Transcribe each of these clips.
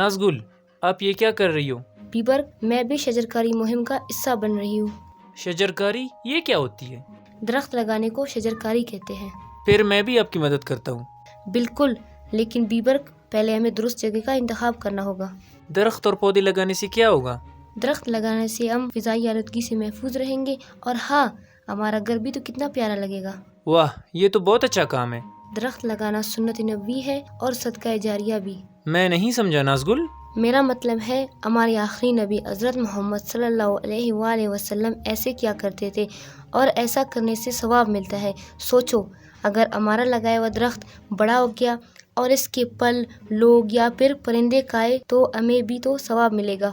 نازگل، آپ یہ کیا کر رہی ہو؟ بیبر، میں بھی شجرکاری مہم کا حصہ بن رہی ہوں۔ شجرکاری یہ کیا ہوتی ہے؟ درخت لگانے کو شجرکاری کہتے ہیں۔ پھر میں بھی آپ کی مدد کرتا ہوں۔ بالکل، لیکن بیبر پہلے ہمیں درست جگہ کا انتخاب کرنا ہوگا۔ درخت اور پودے لگانے سے کیا ہوگا؟ درخت لگانے سے ہم فضائی آلودگی سے محفوظ رہیں گے، اور ہاں، ہمارا گھر بھی تو کتنا پیارا لگے گا۔ واہ، یہ تو بہت اچھا کام ہے۔ درخت لگانا سنت نبوی ہے اور صدقہ جاریہ بھی۔ میں نہیں سمجھا نازگل۔ میرا مطلب ہے ہمارے آخری نبی حضرت محمد صلی اللہ علیہ وآلہ وسلم ایسے کیا کرتے تھے، اور ایسا کرنے سے ثواب ملتا ہے۔ سوچو، اگر ہمارا لگایا ہوا درخت بڑا ہو گیا اور اس کے پھل لوگ یا پھر پرندے کھائے تو ہمیں بھی تو ثواب ملے گا۔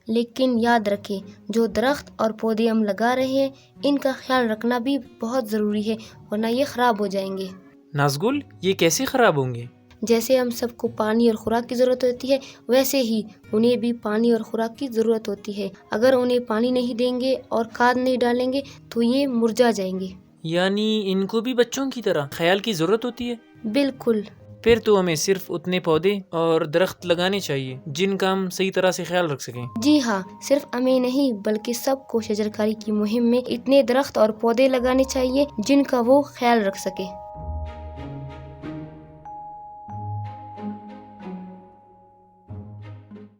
لیکن یاد رکھیں، جو درخت اور پودے ہم لگا رہے ہیں ان کا خیال رکھنا بھی بہت ضروری ہے، ورنہ یہ خراب ہو جائیں گے۔ نازگل، یہ کیسے خراب ہوں گے؟ جیسے ہم سب کو پانی اور خوراک کی ضرورت ہوتی ہے، ویسے ہی انہیں بھی پانی اور خوراک کی ضرورت ہوتی ہے۔ اگر انہیں پانی نہیں دیں گے اور کھاد نہیں ڈالیں گے تو یہ مرجھا جائیں گے۔ یعنی ان کو بھی بچوں کی طرح خیال کی ضرورت ہوتی ہے؟ بالکل۔ پھر تو ہمیں صرف اتنے پودے اور درخت لگانے چاہیے جن کا ہم صحیح طرح سے خیال رکھ سکیں۔ جی ہاں، صرف ہمیں نہیں بلکہ سب کو شجرکاری کی مہم میں اتنے درخت اور پودے لگانے چاہیے جن کا وہ خیال رکھ سکے۔